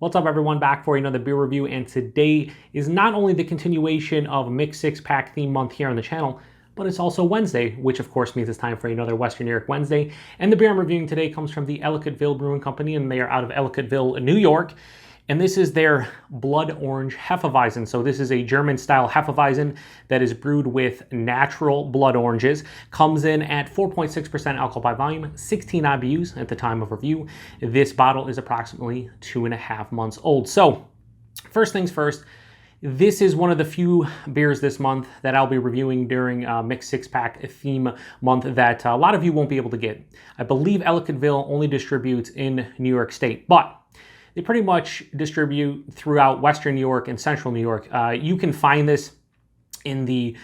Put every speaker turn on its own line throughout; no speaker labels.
What's up everyone, back for another beer review, and today is not only the continuation of Mixed Six Pack theme month here on the channel, but it's also Wednesday, which of course means it's time for another Western New York Wednesday. And the beer I'm reviewing today comes from the Ellicottville Brewing Company, and they are out of Ellicottville, New York. And this is their Blood Orange Hefeweizen. So this is a German-style Hefeweizen that is brewed with natural blood oranges. Comes in at 4.6% alcohol by volume, 16 IBUs at the time of review. This bottle is approximately 2.5 months old. So first things first, this is one of the few beers this month that I'll be reviewing during Mixed Six Pack theme month that a lot of you won't be able to get. I believe Ellicottville only distributes in New York State, but they pretty much distribute throughout Western New York and Central New York. You can find this in the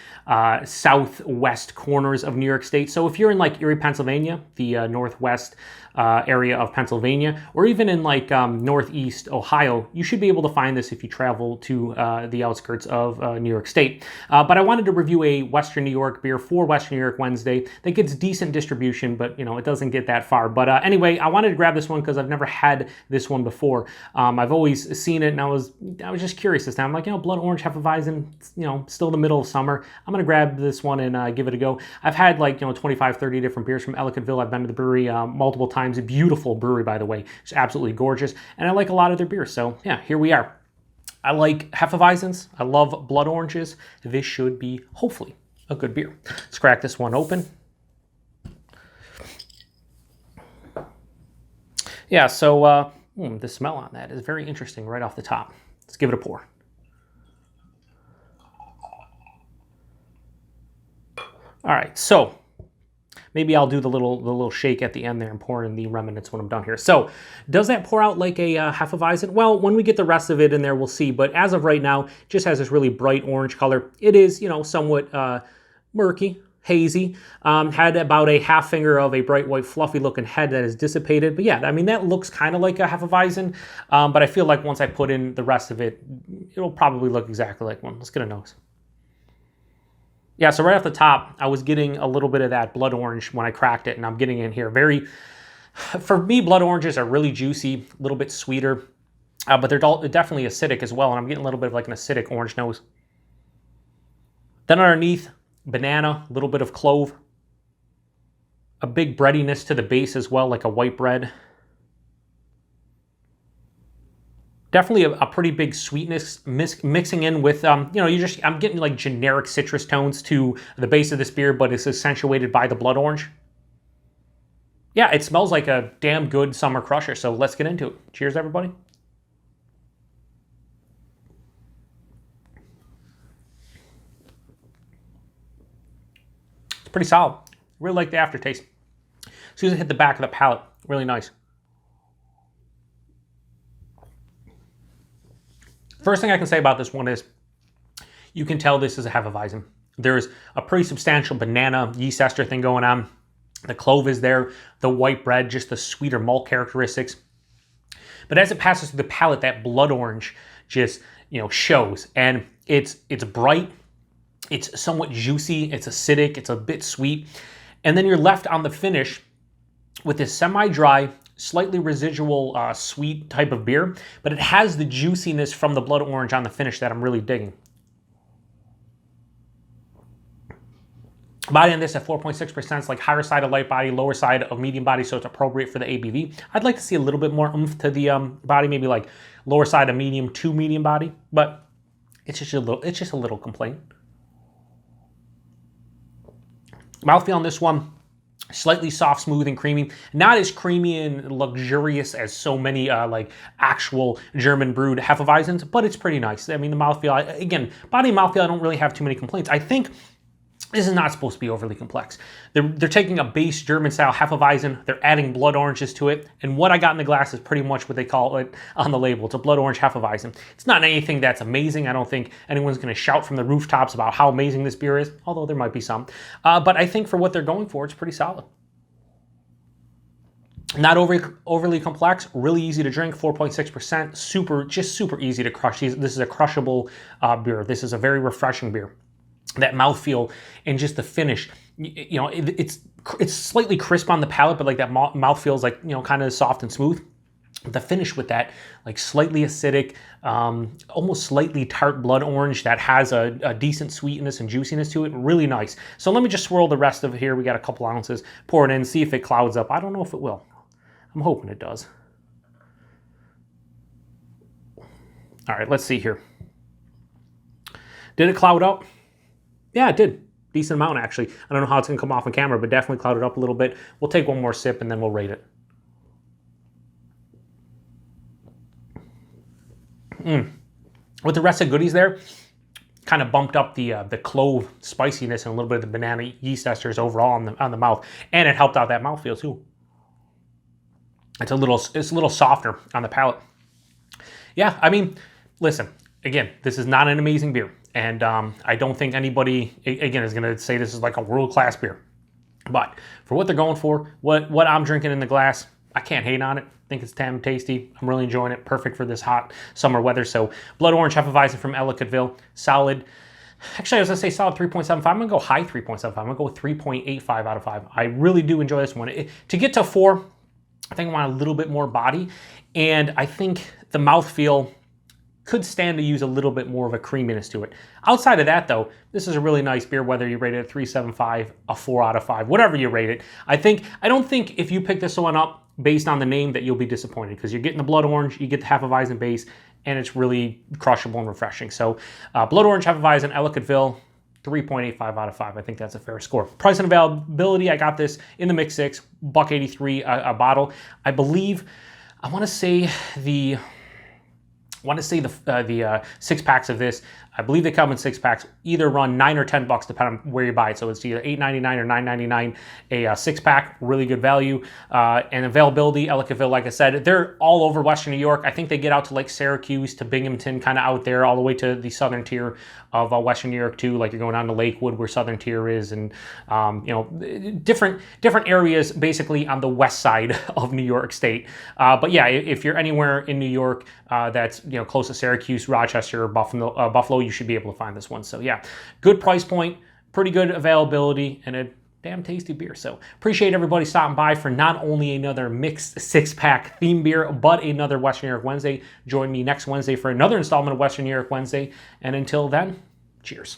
southwest corners of New York State. So if you're in like Erie, Pennsylvania, the northwest area of Pennsylvania, or even in like northeast Ohio, you should be able to find this if you travel to the outskirts of New York State. But I wanted to review a Western New York beer for Western New York Wednesday that gets decent distribution, but you know, it doesn't get that far. But anyway, I wanted to grab this one because I've never had this one before. I've always seen it, and I was just curious this time. I'm like, you know, Blood Orange Hefeweizen, you know, still the middle of summer. I'm gonna grab this one and give it a go. I've had like, you know, 25, 30 different beers from Ellicottville. I've been to the brewery multiple times. A beautiful brewery, by the way. It's absolutely gorgeous, and I like a lot of their beers. So yeah, here we are. I like Hefeweizens. I love blood oranges. This should be hopefully a good beer. Let's crack this one open. Yeah, so the smell on that is very interesting right off the top. Let's give it a pour. All right, so maybe I'll do the little shake at the end there and pour in the remnants when I'm done here. So does that pour out like a Hefeweizen? Well, when we get the rest of it in there, we'll see. But as of right now, it just has this really bright orange color. It is, you know, somewhat murky, hazy. Had about a half finger of a bright white fluffy looking head that is dissipated. But yeah, I mean, that looks kind of like a Hefeweizen. But I feel like once I put in the rest of it, it'll probably look exactly like one. Let's get a nose. Yeah, so right off the top, I was getting a little bit of that blood orange when I cracked it, and I'm getting in here. For me, blood oranges are really juicy, a little bit sweeter, but they're definitely acidic as well, and I'm getting a little bit of like an acidic orange nose. Then underneath, banana, a little bit of clove, a big breadiness to the base as well, like a white bread. Definitely a pretty big sweetness mixing in with, you know, I'm getting like generic citrus tones to the base of this beer, but it's accentuated by the blood orange. Yeah, it smells like a damn good summer crusher, so let's get into it. Cheers, everybody. It's pretty solid. Really like the aftertaste. As soon as it hit the back of the palate, really nice. First thing I can say about this one is you can tell this is a Hefeweizen. There's a pretty substantial banana yeast ester thing going on. The clove is there, the white bread, just the sweeter malt characteristics. But as it passes through the palate, that blood orange just, you know, shows. And it's bright, it's somewhat juicy, it's acidic, it's a bit sweet. And then you're left on the finish with this semi-dry, slightly residual sweet type of beer, but it has the juiciness from the blood orange on the finish that I'm really digging. Body on this at 4.6%, it's like higher side of light body, lower side of medium body, so it's appropriate for the ABV. I'd like to see a little bit more oomph to the body, maybe like lower side of medium to medium body, but it's just a little complaint. Mouthfeel on this one, slightly soft, smooth, and creamy. Not as creamy and luxurious as so many like actual German brewed Hefeweizens, but it's pretty nice. I mean, the mouthfeel, again, body and mouthfeel, I don't really have too many complaints. I think this is not supposed to be overly complex. They're taking a base German-style Hefeweizen, they're adding blood oranges to it, and what I got in the glass is pretty much what they call it on the label. It's a blood orange Hefeweizen. It's not anything that's amazing. I don't think anyone's going to shout from the rooftops about how amazing this beer is, although there might be some. But I think for what they're going for, it's pretty solid. Not overly complex, really easy to drink, 4.6%, just super easy to crush. This is a crushable beer. This is a very refreshing beer. That mouthfeel and just the finish, you know, it's slightly crisp on the palate, but like that mouthfeel is like, you know, kind of soft and smooth. the finish with that like slightly acidic, almost slightly tart blood orange that has a decent sweetness and juiciness to it. Really nice. So let me just swirl the rest of it here. We got a couple ounces. Pour it in, see if it clouds up. I don't know if it will. I'm hoping it does. All right, let's see here. Did it cloud up? Yeah, it did. Decent amount, actually. I don't know how it's going to come off on camera, but definitely clouded up a little bit. We'll take one more sip and then we'll rate it. With the rest of goodies there, kind of bumped up the clove spiciness and a little bit of the banana yeast esters overall on the mouth, and it helped out that mouthfeel too. It's a little softer on the palate. Yeah, I mean, listen, again, this is not an amazing beer, and I don't think anybody again is going to say this is like a world-class beer, but for what they're going for, what I'm drinking in the glass, I can't hate on it. I think it's damn tasty. I'm really enjoying it. Perfect for this hot summer weather. So Blood Orange Hefeweizen from Ellicottville. Solid. Actually, I was going to say solid 3.75. I'm going to go high 3.75. I'm going to go with 3.85 out of 5. I really do enjoy this one. To get to 4, I think I want a little bit more body. And I think the mouthfeel could stand to use a little bit more of a creaminess to it. Outside of that, though, this is a really nice beer, whether you rate it a 3.75, a 4 out of 5, whatever you rate it. I don't think if you pick this one up based on the name that you'll be disappointed, because you're getting the Blood Orange, you get the Hefeweizen base, and it's really crushable and refreshing. So Blood Orange Hefeweizen, Ellicottville, 3.85 out of 5. I think that's a fair score. Price and availability, I got this in the mix 6, $1.83 a bottle. I believe, I want to say the 6 packs of this, I believe they come in 6 packs, either run $9 or $10 depending on where you buy it. So it's either $8.99 or $9.99 a 6-pack, really good value. And availability, Ellicottville, like I said, they're all over Western New York. I think they get out to like Syracuse to Binghamton, kind of out there, all the way to the southern tier of Western New York too. Like you're going down to Lakewood where southern tier is, and you know, different areas basically on the west side of New York State. But yeah, if you're anywhere in New York that's close to Syracuse, Rochester, or Buffalo, you should be able to find this one. So yeah, good price point, pretty good availability, and a damn tasty beer. So appreciate everybody stopping by for not only another mixed 6-pack theme beer, but another Western New York Wednesday. Join me next Wednesday for another installment of Western New York Wednesday. And until then, cheers.